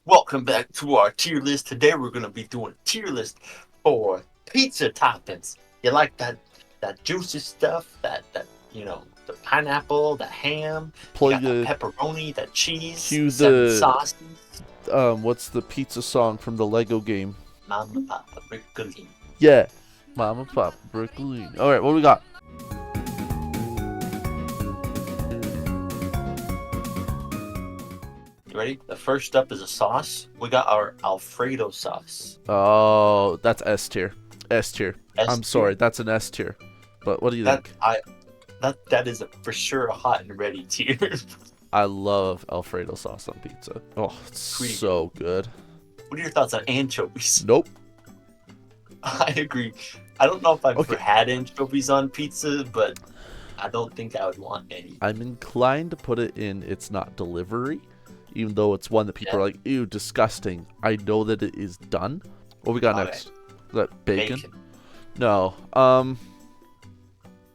Welcome back to our tier list. Today we're gonna be doing a tier list for pizza toppings. You like that juicy stuff, the pineapple, the ham, you Play got that the pepperoni, that cheese, cue seven the sauces, what's the pizza song from the Lego game? mama papa bricolini. Yeah, Mama Pop Brooklyn. All right, what do we got? You ready? The first up is a sauce. We got our Alfredo sauce. Oh, that's S tier. S tier. S I'm sorry, tier. that's an S tier. But what do you That think? I that is for sure a hot and ready tier. I love Alfredo sauce on pizza. Oh, it's Pretty so good. What are your thoughts on anchovies? Nope. I agree. I don't know if I've ever Okay, had anchovies on pizza, but I don't think I would want any. I'm inclined to put it in it's not delivery, even though it's one that people Yeah. are like, ew, disgusting. I know that it is done. What we got Okay. next? Is that bacon? Bacon. No.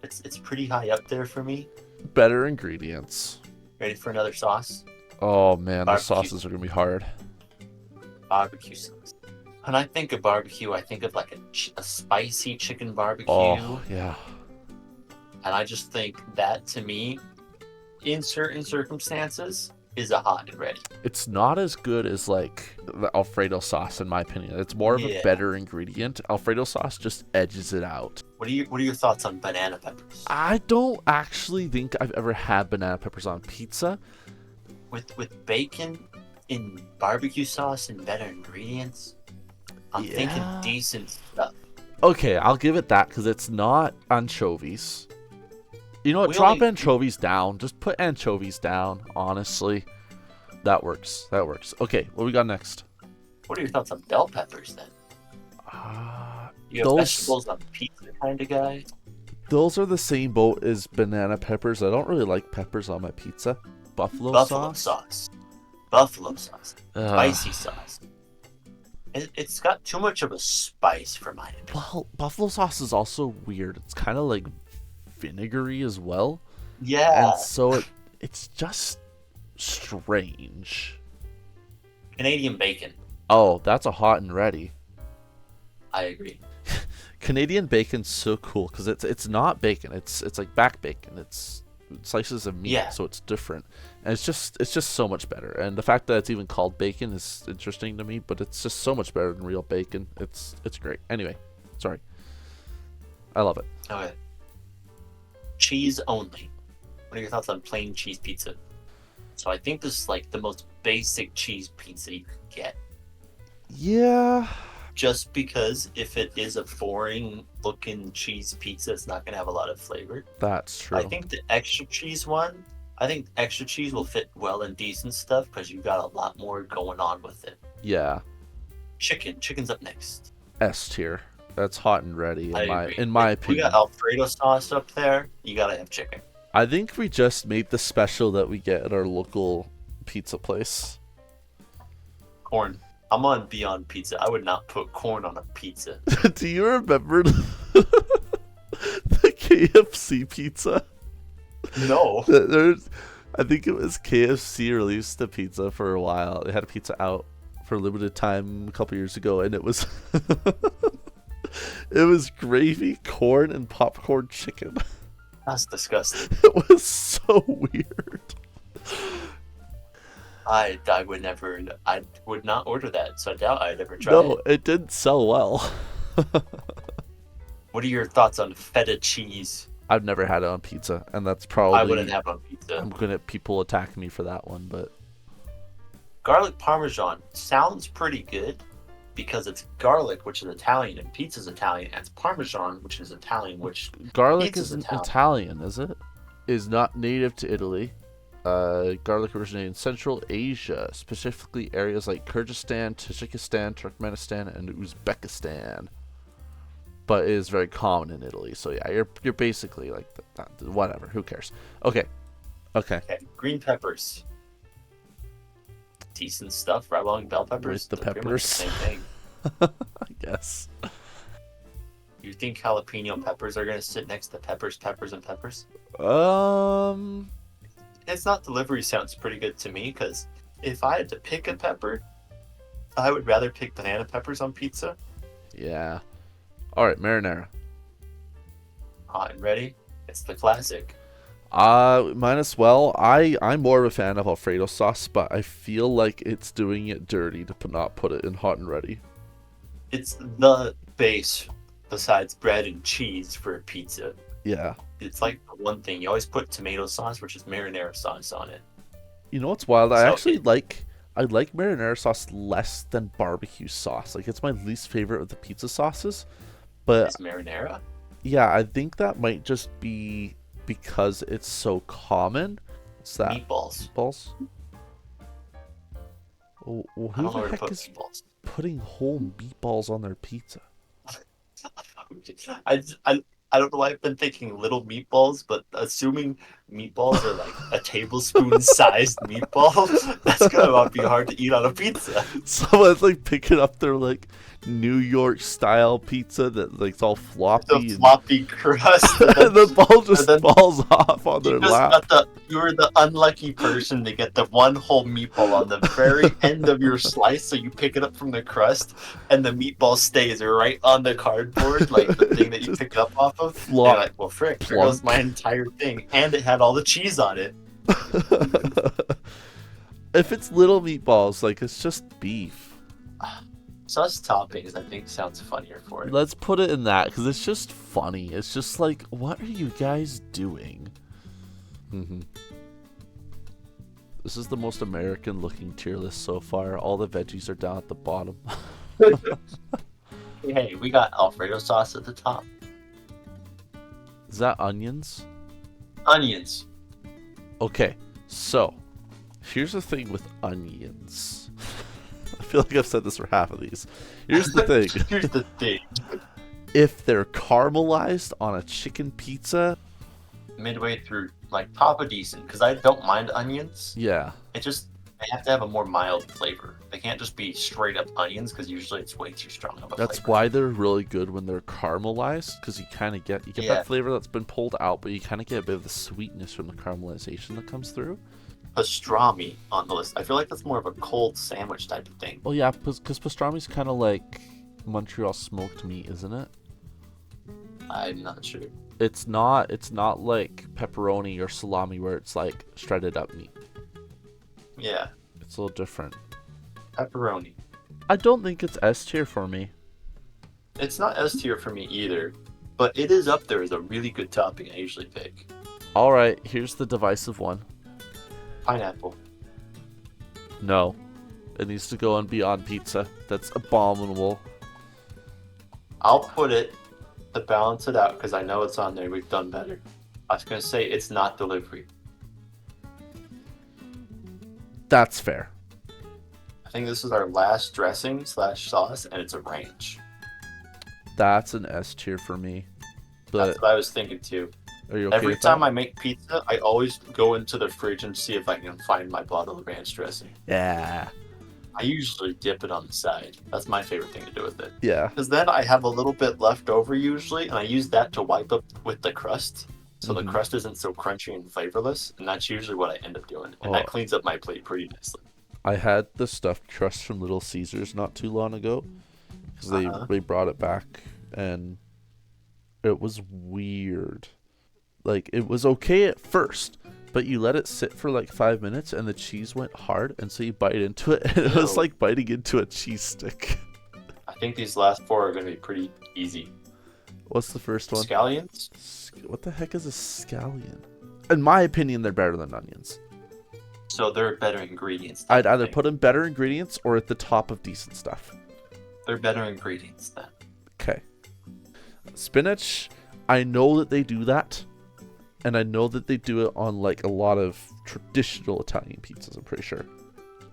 It's pretty high up there for me. Better ingredients. Ready for another sauce? Oh man, the Barbecue. sauces are gonna be hard. Barbecue sauce. When I think of barbecue, I think of like a spicy chicken barbecue. Oh yeah. And I just think that to me, in certain circumstances, is a hot and ready. It's not as good as like the Alfredo sauce in my opinion. It's more of a Yeah. better ingredient. Alfredo sauce just edges it out. What are your thoughts on banana peppers? I don't actually think I've ever had banana peppers on pizza. With bacon in barbecue sauce and better ingredients, I'm thinking Yeah. decent stuff. Okay, I'll give it that because it's not anchovies. You know what? We Drop only anchovies down. Just put anchovies down. Honestly, that works. That works. Okay, what we got next? What are your thoughts on bell peppers then? You have Those vegetables on pizza kind of guy? those are the same boat as banana peppers. I don't really like peppers on my pizza. Buffalo Buffalo sauce. sauce. Buffalo sauce. Ugh. Spicy sauce. It's got too much of a spice for my opinion. Well, buffalo sauce is also weird. It's kind of like vinegary as well, Yeah. and so it's just strange. Canadian bacon. Oh, that's a hot and ready. I agree. Canadian bacon's so cool because it's not bacon. It's like back bacon. It's slices of meat, Yeah. so it's different, and it's just so much better. And the fact that it's even called bacon is interesting to me. But it's just so much better than real bacon. It's great. Anyway, sorry. I love it. Okay. Cheese only. What are your thoughts on plain cheese pizza? So I think this is like the most basic cheese pizza you could get. Yeah, Just because if it is a boring looking cheese pizza, it's not going to have a lot of flavor. that's true. I think the extra cheese one, I think extra cheese will fit well in decent stuff because you got a lot more going on with it. Yeah, Chicken's up next. S tier. That's hot and ready I in my agree. in my If we got opinion. Alfredo sauce up there, you gotta have chicken. I think we just made the special that we get at our local pizza place. Corn. I'm on Beyond Pizza. I would not put corn on a pizza. Do you remember the KFC pizza? No. There's, I think it was KFC released the pizza for a while. They had a pizza out for a limited time a couple years ago, and it was it was gravy, corn, and popcorn chicken. That's disgusting. It was so weird. I would not order that, so I doubt I'd ever try No, it. it didn't sell well. What are your thoughts on feta cheese? I've never had it on pizza, and that's I wouldn't probably have it on pizza. I'm gonna people attack me for that one, but Garlic parmesan sounds pretty good because it's garlic, which is Italian, and pizza's Italian, and it's parmesan, which is Italian, which garlic pizza's isn't Italian. Italian, is it? Is not native to Italy. Garlic originated in Central Asia, specifically areas like Kyrgyzstan, Tajikistan, Turkmenistan, and Uzbekistan. But it is very common in Italy. So yeah, you're basically like whatever. Who cares? Okay. Okay, green peppers. Decent stuff, right along bell peppers. With the They're pretty much peppers. the same thing. I guess. You think jalapeno peppers are gonna sit next to peppers, and peppers? It's not delivery sounds pretty good to me because if I had to pick a pepper, I would rather pick banana peppers on pizza. Yeah. All right, marinara. Hot and ready. It's the classic. Mine as well. I'm more of a fan of Alfredo sauce, but I feel like it's doing it dirty to not put it in hot and ready. It's the base besides bread and cheese for a pizza. Yeah. It's like the one thing you always put tomato sauce, which is marinara sauce, on it. You know what's wild? So I like marinara sauce less than barbecue sauce. Like it's my least favorite of the pizza sauces. But it's marinara. yeah, I think that might just be because it's so common. What's that? Meatballs. Meatballs? Oh, well, I who don't know the where to heck put is meatballs. putting whole meatballs on their pizza? I don't know why I've been thinking little meatballs, but assuming meatballs are like a tablespoon sized meatball, that's gonna be hard to eat on a pizza. Someone's like picking up their like New York style pizza that like it's all floppy The floppy crust. and the ball just then falls off on their lap. You were the unlucky person to get the one whole meatball on the very end of your slice, so you pick it up from the crust, and the meatball stays right on the cardboard, like the thing that you pick it up off of. And you're like, well, frick, there goes my entire thing, and it had all the cheese on it. If it's little meatballs, like it's just beef. Sus toppings, I think, sounds funnier for it. Let's put it in that because it's just funny. It's just like, what are you guys doing? This is the most American looking tier list so far. All the veggies are down at the bottom. Hey, we got Alfredo sauce at the top. Is that onions? Onions. Okay, so here's the thing with onions. I feel like I've said this for half of these. Here's the thing. Here's the thing. If they're caramelized on a chicken pizza, Midway through, like, Papa decent, because I don't mind onions. yeah. They have to have a more mild flavor. They can't just be straight up onions, because usually it's way too strong of a That's flavor. why they're really good when they're caramelized, because you kind of get that flavor that's been pulled out, but you kind of get a bit of the sweetness from the caramelization that comes through. Pastrami on the list. I feel like that's more of a cold sandwich type of thing. Oh yeah, because pastrami's kind of like Montreal smoked meat, isn't it? I'm not sure. It's not like pepperoni or salami where it's like shredded up meat. Yeah, It's a little different. pepperoni. I don't think it's S tier for me. It's not S tier for me either, but it is up there as a really good topping I usually pick. All right, here's the divisive one. Pineapple. No, it needs to go on Beyond Pizza. That's abominable. I'll put it to balance it out because I know it's on there. We've done better. I was going to say it's not delivery. That's fair. I think this is our last dressing / sauce, and it's a ranch. That's an S tier for me. But That's what I was thinking too. are you okay Every with time that? I make pizza, I always go into the fridge and see if I can find my bottle of ranch dressing. Yeah. I usually dip it on the side. That's my favorite thing to do with it. Yeah. Because then I have a little bit left over usually, and I use that to wipe up with the crust. So the crust isn't so crunchy and flavorless, and that's usually what I end up doing. And that cleans up my plate pretty nicely. I had the stuffed crust from Little Caesars not too long ago because they brought it back and it was weird. Like it was okay at first, but you let it sit for like 5 minutes and the cheese went hard, and so you bite into it and it was like biting into a cheese stick. I think these last four are going to be pretty easy. What's the first one? Scallions. What the heck is a scallion? In my opinion, they're better than onions. So they're better ingredients. I'd either put in better ingredients or at the top of decent stuff. They're better ingredients then. Okay. Spinach, I know that they do that. And I know that they do it on like a lot of traditional Italian pizzas, I'm pretty sure.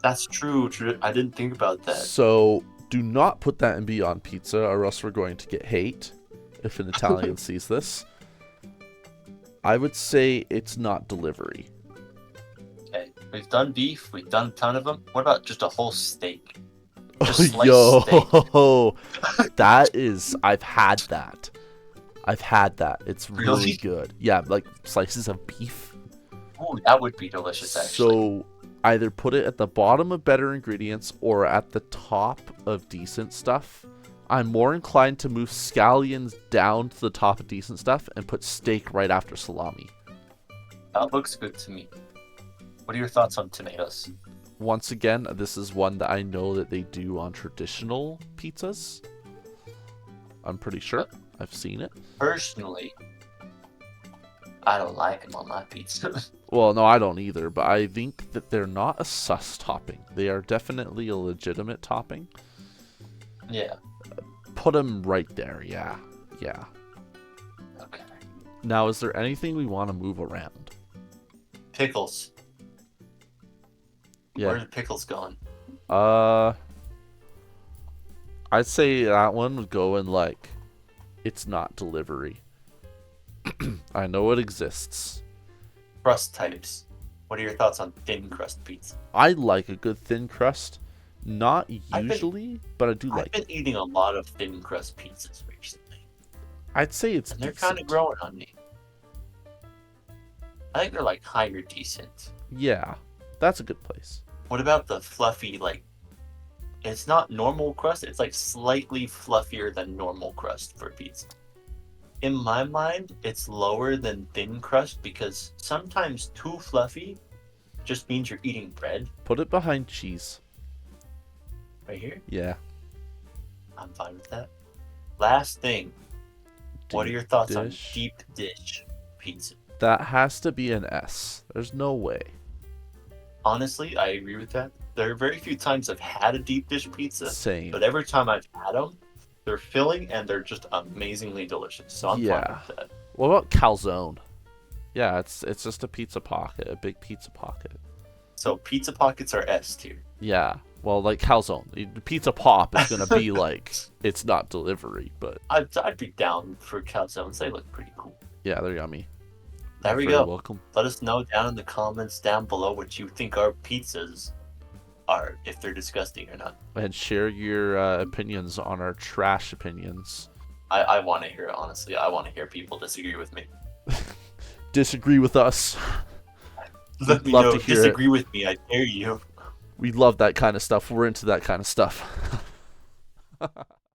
That's true. I didn't think about that. So do not put that in Beyond Pizza or else we're going to get hate if an Italian sees this. I would say it's not delivery. Okay, we've done beef. We've done a ton of them. What about just a whole steak? Just that is, I've had that. It's really good. Yeah, like slices of beef. Oh, that would be delicious, actually. So Either put it at the bottom of better ingredients or at the top of decent stuff. I'm more inclined to move scallions down to the top of decent stuff and put steak right after salami. That looks good to me. What are your thoughts on tomatoes? Once again, this is one that I know that they do on traditional pizzas. I'm pretty sure. I've seen it. Personally, I don't like them on my pizza. Well, no, I don't either, but I think that they're not a sus topping. They are definitely a legitimate topping. Yeah. Put them right there, yeah. Yeah. Okay. Now, is there anything we want to move around? Pickles. Yeah. Where are the pickles going? I'd say that one would go in, like, it's not delivery. I know it exists. Crust types. What are your thoughts on thin crust pizza? I like a good thin crust. Not usually, but I do like I've been eating a lot of thin crust pizzas recently. I'd say it's And they're decent. kind of growing on me. I think they're like higher decent. Yeah, that's a good place. What about the fluffy, like, it's not normal crust, it's like slightly fluffier than normal crust for pizza. In my mind, it's lower than thin crust because sometimes too fluffy just means you're eating bread. Put it behind cheese. Right here? Yeah. I'm fine with that. Last thing, what are your thoughts on dish. deep dish pizza? That has to be an S. There's no way. Honestly, I agree with that. There are very few times I've had a deep dish pizza, Same. but every time I've had them, they're filling and they're just amazingly delicious. So I'm fine with that. What about calzone? Yeah, it's just a pizza pocket, a big pizza pocket. So pizza pockets are S tier. Yeah. Well, like calzone, the pizza pop is gonna be like it's not delivery, but I'd be down for calzones. They look pretty cool. yeah, they're yummy. There we Very go. welcome. Let us know down in the comments down below what you think our pizzas are, if they're disgusting or not. And share your opinions on our trash opinions. I want to hear it, honestly. I want to hear people disagree with me. Disagree with us. Let me love know. to hear Disagree with me. I dare you. We love that kind of stuff. We're into that kind of stuff.